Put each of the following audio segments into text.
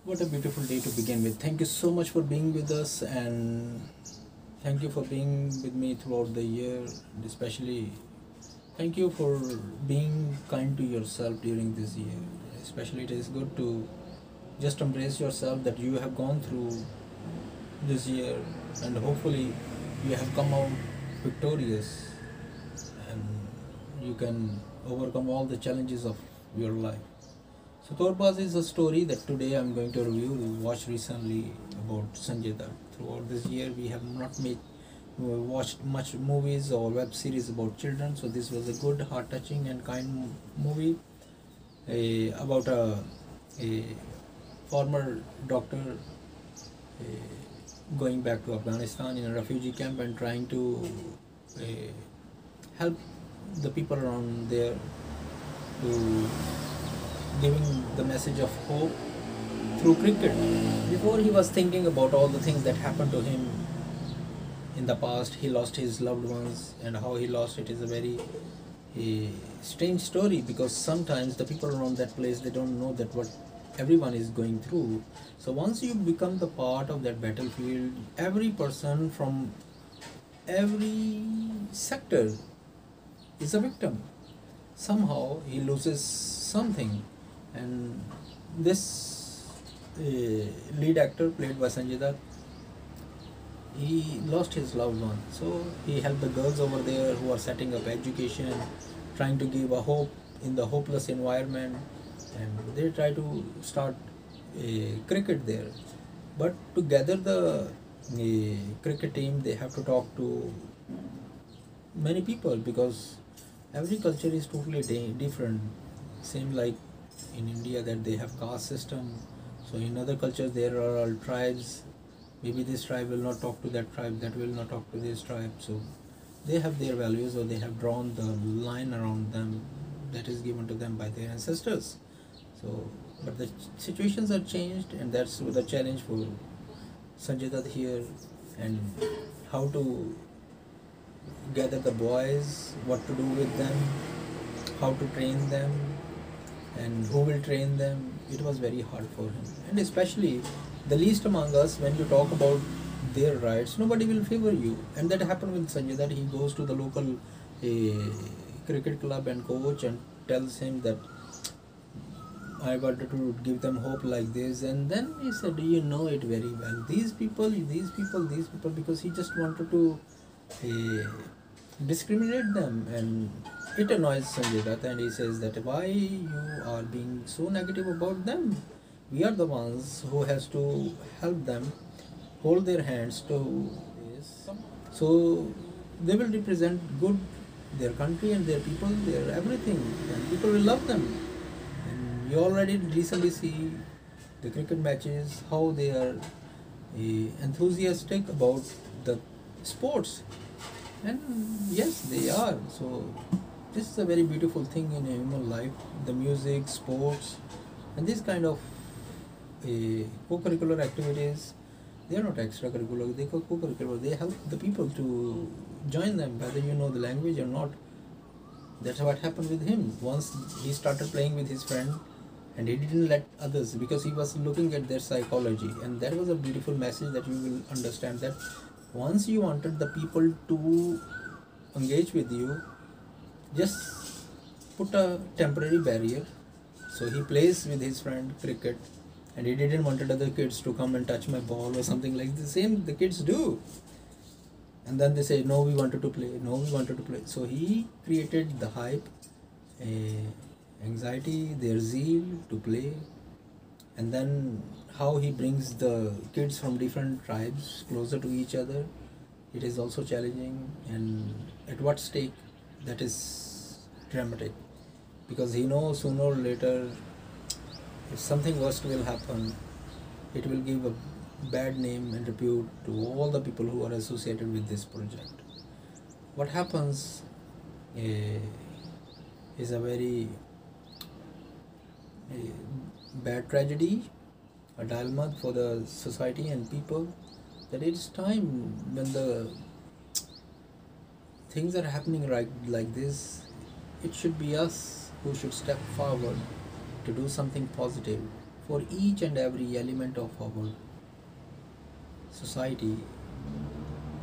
What a beautiful day to begin with. Thank you so much for being with us, and thank you for being with me throughout the year. And especially, thank you for being kind to yourself during this year. Especially, it is good to just embrace yourself that you have gone through this year, and hopefully, you have come out victorious and you can overcome all the challenges of your life. So Torpaz is a story that today I'm going to review. We watched recently about Sanjay Dutt. Throughout this year, we have not made watched much movies or web series about children. So this was a good, heart-touching, and kind movie about a former doctor going back to Afghanistan in a refugee camp and trying to uh, help the people around there to giving the message of hope through cricket. Before he was thinking about all the things that happened to him in the past, he lost his loved ones, and how he lost it is a very strange story because sometimes the people around that place they don't know that what everyone is going through. So once you become the part of that battlefield, every person from every sector is a victim. Somehow he loses something, and this lead actor played by Sanjay Dutt, he lost his loved one. So he helped the girls over there who are setting up education, trying to give a hope in the hopeless environment, and they try to start cricket there. But to gather the cricket team, they have to talk to many people because every culture is totally different. Same like in India that they have caste system. So in other cultures there are all tribes. Maybe this tribe will not talk to that tribe, that will not talk to this tribe. So they have their values, or they have drawn the line around them that is given to them by their ancestors. So, but the situations are changed, and that's the challenge for Sanjay Dutt here, and how to gather the boys, what to do with them, how to train them, and who will train them. It was very hard for him, and especially the least among us, when you talk about their rights, nobody will favor you. And that happened with Sanjay, that he goes to the local cricket club and coach and tells him that I wanted to give them hope like this, and then he said, "Do you know it very well? These people," because he just wanted to uh, discriminate them, and it annoys Sanjay Dutt, and he says that why you are being so negative about them? We are the ones who has to help them, hold their hands to this, so they will represent good their country and their people, their everything, and people will love them. And you already recently see the cricket matches, how they are enthusiastic about the sports, and yes, they are. So this is a very beautiful thing in a human life, the music, sports, and this kind of co-curricular activities. They are not extracurricular, they are co-curricular. They help the people to join them, whether you know the language or not. That's what happened with him. Once he started playing with his friend, and he didn't let others because he was looking at their psychology, and that was a beautiful message that you will understand that once you wanted the people to engage with you, just put a temporary barrier. So he plays with his friend cricket, and he didn't wanted other kids to come and touch my ball or something like the same the kids do. And then they say, no, we wanted to play, no, we wanted to play. So he created the hype, anxiety, their zeal to play, and then how he brings the kids from different tribes closer to each other. It is also challenging, and at what stake, that is dramatic, because he knows sooner or later if something worst will happen, it will give a bad name and repute to all the people who are associated with this project. What happens is a very bad tragedy, a dilemma for the society and people, that it's time when the things are happening like this, it should be us who should step forward to do something positive for each and every element of our society,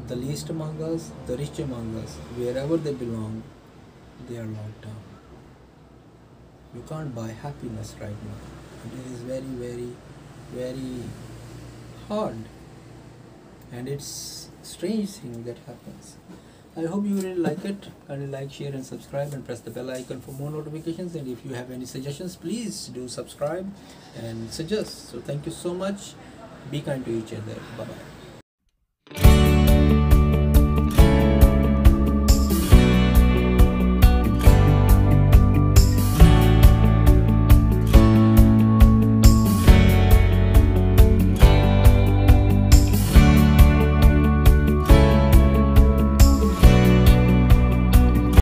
the least among us, the rich among us, wherever they belong, they are locked down. You can't buy happiness right now. It is very, very, very hard, and it's strange thing that happens. I hope you really like it. Kindly like, share, and subscribe, and press the bell icon for more notifications. And if you have any suggestions, please do subscribe and suggest. So thank you so much. Be kind to each other. Bye bye.